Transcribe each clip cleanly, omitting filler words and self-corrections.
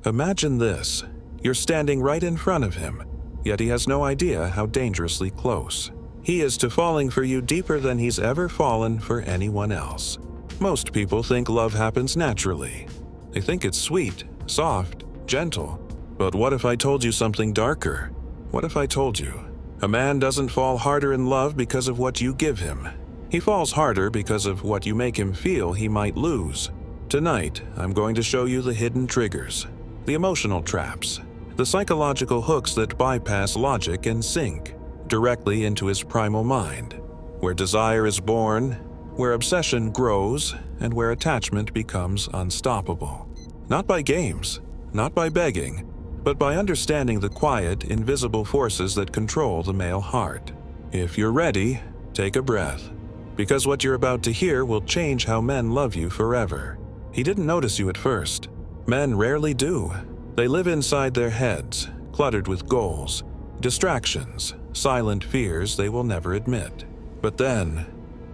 Imagine this. You're standing right in front of him, yet he has no idea how dangerously close. He is to falling for you deeper than he's ever fallen for anyone else. Most people think love happens naturally. They think it's sweet, soft, gentle. But what if I told you something darker? What if I told you a man doesn't fall harder in love because of what you give him? He falls harder because of what you make him feel he might lose. Tonight, I'm going to show you the hidden triggers, the emotional traps, the psychological hooks that bypass logic and sink directly into his primal mind, where desire is born, where obsession grows, and where attachment becomes unstoppable. Not by games, not by begging, but by understanding the quiet, invisible forces that control the male heart. If you're ready, take a breath, because what you're about to hear will change how men love you forever. He didn't notice you at first. Men rarely do. They live inside their heads, cluttered with goals, distractions, silent fears they will never admit. But then,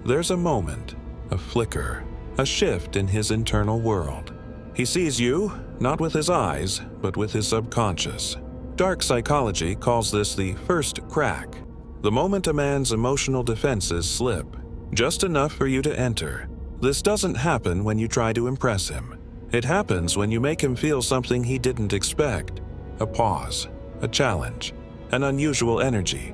there's a moment, a flicker, a shift in his internal world. He sees you, not with his eyes, but with his subconscious. Dark psychology calls this the first crack, the moment a man's emotional defenses slip, just enough for you to enter. This doesn't happen when you try to impress him. It happens when you make him feel something he didn't expect, a pause, a challenge, an unusual energy.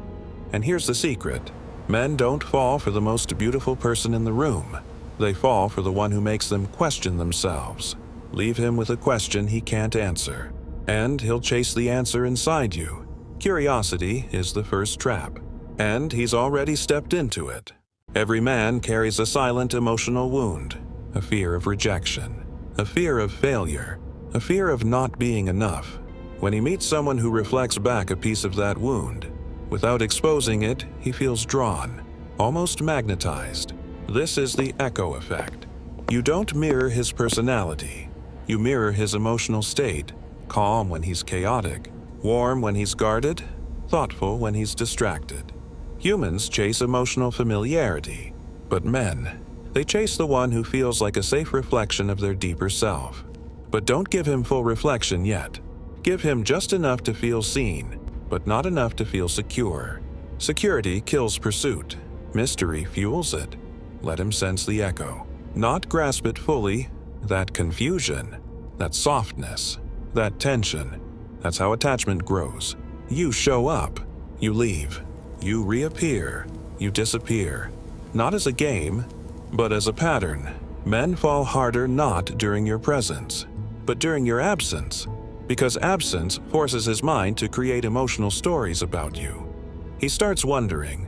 And here's the secret. Men don't fall for the most beautiful person in the room. They fall for the one who makes them question themselves. Leave him with a question he can't answer, and he'll chase the answer inside you. Curiosity is the first trap, and he's already stepped into it. Every man carries a silent emotional wound, a fear of rejection, a fear of failure, a fear of not being enough. When he meets someone who reflects back a piece of that wound, without exposing it, he feels drawn, almost magnetized. This is the echo effect. You don't mirror his personality. You mirror his emotional state, calm when he's chaotic, warm when he's guarded, thoughtful when he's distracted. Humans chase emotional familiarity, but men, they chase the one who feels like a safe reflection of their deeper self. But don't give him full reflection yet. Give him just enough to feel seen, but not enough to feel secure. Security kills pursuit. Mystery fuels it. Let him sense the echo. Not grasp it fully. That confusion, that softness, that tension, that's how attachment grows. You show up, you leave, you reappear, you disappear. Not as a game, but as a pattern. Men fall harder not during your presence, but during your absence, because absence forces his mind to create emotional stories about you. He starts wondering,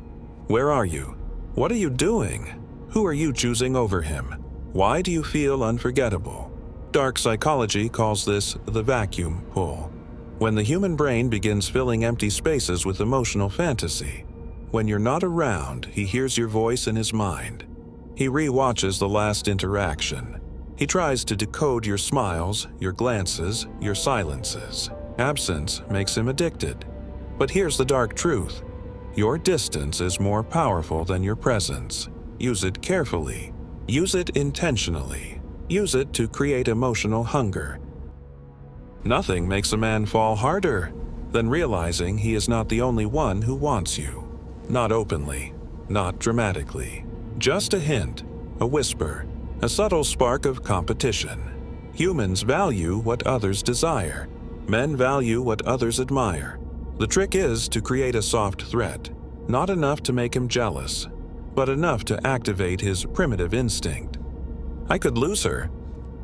where are you? What are you doing? Who are you choosing over him? Why do you feel unforgettable? Dark psychology calls this the vacuum pull. When the human brain begins filling empty spaces with emotional fantasy. When you're not around, he hears your voice in his mind. He re-watches the last interaction. He tries to decode your smiles, your glances, your silences. Absence makes him addicted. But here's the dark truth. Your distance is more powerful than your presence. Use it carefully. Use it intentionally. Use it to create emotional hunger. Nothing makes a man fall harder than realizing he is not the only one who wants you. Not openly, not dramatically. Just a hint, a whisper, a subtle spark of competition. Humans value what others desire. Men value what others admire. The trick is to create a soft threat, not enough to make him jealous, but enough to activate his primitive instinct. I could lose her.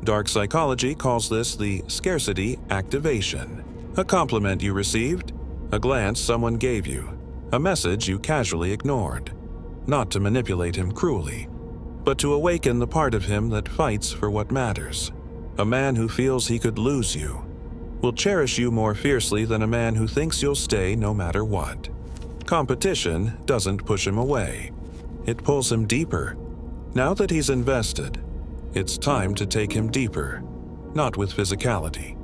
Dark psychology calls this the scarcity activation. A compliment you received, a glance someone gave you, a message you casually ignored. Not to manipulate him cruelly, but to awaken the part of him that fights for what matters. A man who feels he could lose you will cherish you more fiercely than a man who thinks you'll stay no matter what. Competition doesn't push him away. It pulls him deeper. Now that he's invested, it's time to take him deeper. Not with physicality,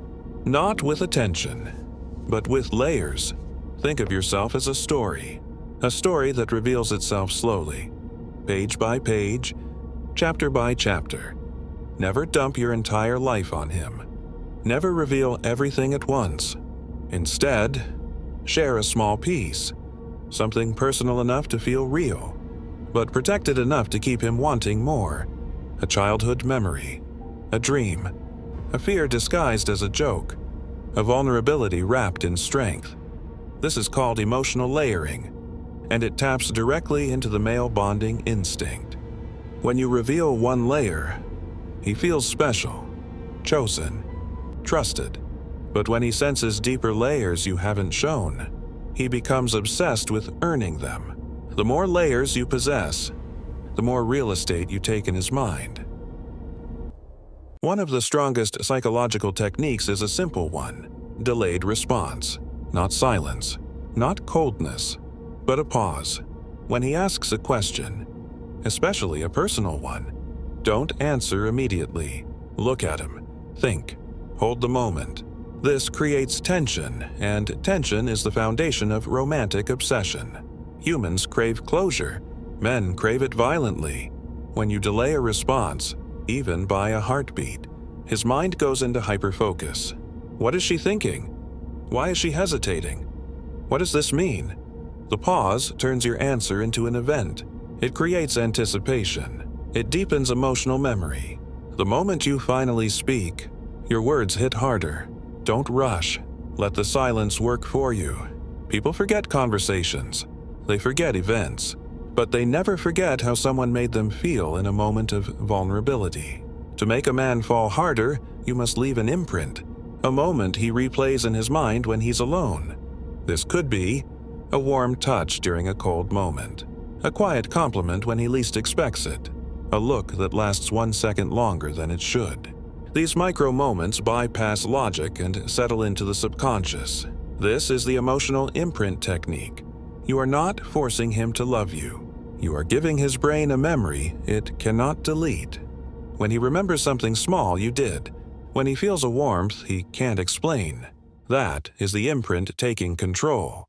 not with attention, but with layers. Think of yourself as a story that reveals itself slowly, page by page, chapter by chapter. Never dump your entire life on him. Never reveal everything at once. Instead, share a small piece, something personal enough to feel real, but protected enough to keep him wanting more. A childhood memory, a dream, a fear disguised as a joke, a vulnerability wrapped in strength. This is called emotional layering, and it taps directly into the male bonding instinct. When you reveal one layer, he feels special, chosen, trusted. But when he senses deeper layers you haven't shown, he becomes obsessed with earning them. The more layers you possess, the more real estate you take in his mind. One of the strongest psychological techniques is a simple one: delayed response. Not silence, not coldness, but a pause. When he asks a question, especially a personal one, don't answer immediately. Look at him, think, hold the moment. This creates tension, and tension is the foundation of romantic obsession. Humans crave closure. Men crave it violently. When you delay a response, even by a heartbeat, his mind goes into hyperfocus. What is she thinking? Why is she hesitating? What does this mean? The pause turns your answer into an event. It creates anticipation. It deepens emotional memory. The moment you finally speak, your words hit harder. Don't rush. Let the silence work for you. People forget conversations. They forget events. But they never forget how someone made them feel in a moment of vulnerability. To make a man fall harder, you must leave an imprint, a moment he replays in his mind when he's alone. This could be a warm touch during a cold moment, a quiet compliment when he least expects it, a look that lasts 1 second longer than it should. These micro moments bypass logic and settle into the subconscious. This is the emotional imprint technique. You are not forcing him to love you. You are giving his brain a memory it cannot delete. When he remembers something small you did, when he feels a warmth he can't explain, that is the imprint taking control.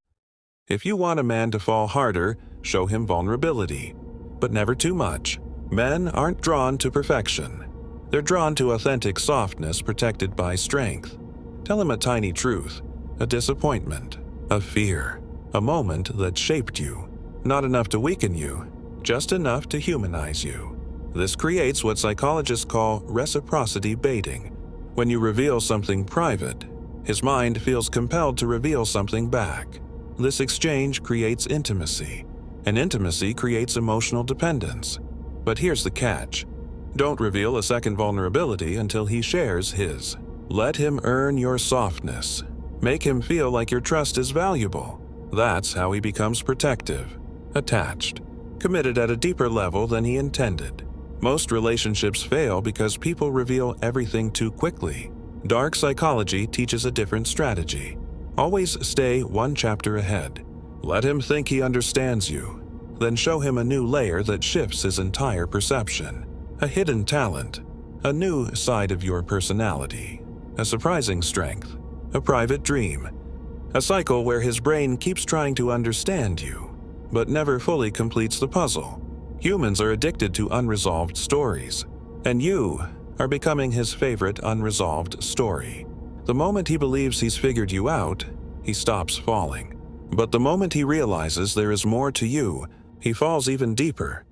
If you want a man to fall harder, show him vulnerability, but never too much. Men aren't drawn to perfection. They're drawn to authentic softness protected by strength. Tell him a tiny truth, a disappointment, a fear, a moment that shaped you. Not enough to weaken you, just enough to humanize you. This creates what psychologists call reciprocity baiting. When you reveal something private, his mind feels compelled to reveal something back. This exchange creates intimacy, and intimacy creates emotional dependence. But here's the catch. Don't reveal a second vulnerability until he shares his. Let him earn your softness. Make him feel like your trust is valuable. That's how he becomes protective, attached, committed at a deeper level than he intended. Most relationships fail because people reveal everything too quickly. Dark psychology teaches a different strategy. Always stay 1 chapter ahead. Let him think he understands you. Then show him a new layer that shifts his entire perception. A hidden talent, a new side of your personality, a surprising strength, a private dream, a cycle where his brain keeps trying to understand you, but never fully completes the puzzle. Humans are addicted to unresolved stories, and you are becoming his favorite unresolved story. The moment he believes he's figured you out, he stops falling. But the moment he realizes there is more to you, he falls even deeper.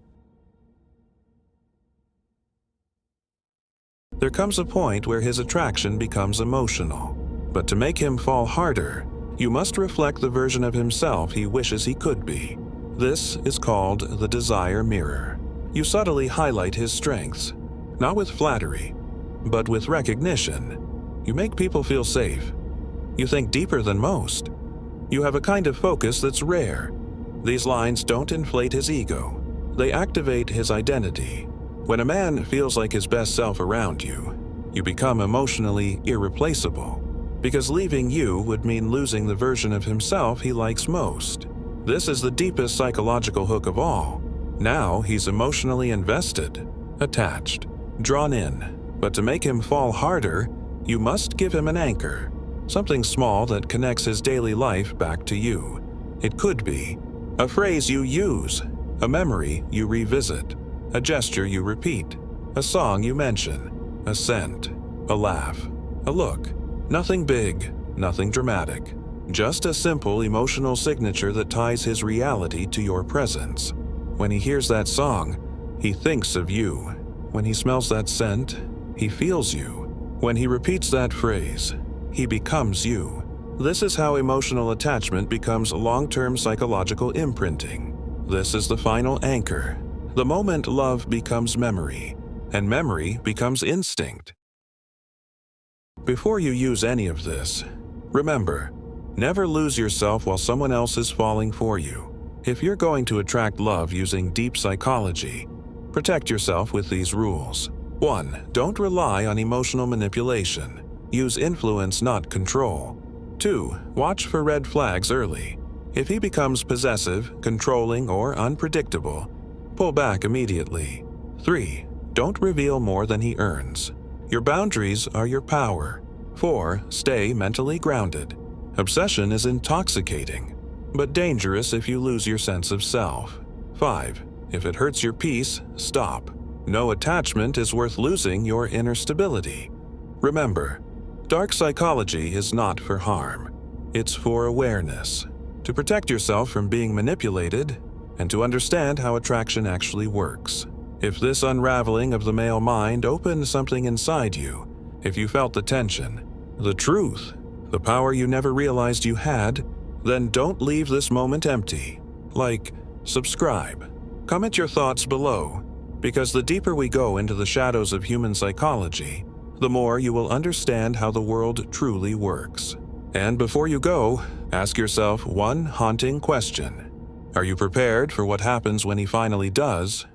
There comes a point where his attraction becomes emotional. But to make him fall harder, you must reflect the version of himself he wishes he could be. This is called the desire mirror. You subtly highlight his strengths, not with flattery, but with recognition. You make people feel safe. You think deeper than most. You have a kind of focus that's rare. These lines don't inflate his ego. They activate his identity. When a man feels like his best self around you, you become emotionally irreplaceable, because leaving you would mean losing the version of himself he likes most. This is the deepest psychological hook of all. Now he's emotionally invested, attached, drawn in. But to make him fall harder, you must give him an anchor, something small that connects his daily life back to you. It could be a phrase you use, a memory you revisit, a gesture you repeat, a song you mention, a scent, a laugh. A look. Nothing big, nothing dramatic. Just a simple emotional signature that ties his reality to your presence. When he hears that song, he thinks of you. When he smells that scent, he feels you. When he repeats that phrase, he becomes you. This is how emotional attachment becomes long-term psychological imprinting. This is the final anchor. The moment love becomes memory, and memory becomes instinct. Before you use any of this, remember, never lose yourself while someone else is falling for you. If you're going to attract love using deep psychology, protect yourself with these rules. 1. Don't rely on emotional manipulation. Use influence, not control. 2. Watch for red flags early. If he becomes possessive, controlling, or unpredictable, pull back immediately. 3. Don't reveal more than he earns. Your boundaries are your power. 4. Stay mentally grounded. Obsession is intoxicating, but dangerous if you lose your sense of self. 5. If it hurts your peace, stop. No attachment is worth losing your inner stability. Remember, dark psychology is not for harm. It's for awareness, to protect yourself from being manipulated, and to understand how attraction actually works. If this unraveling of the male mind opened something inside you, if you felt the tension, the truth, the power you never realized you had, then don't leave this moment empty. Like, subscribe, comment your thoughts below, because the deeper we go into the shadows of human psychology, the more you will understand how the world truly works. And before you go, ask yourself one haunting question. Are you prepared for what happens when he finally does?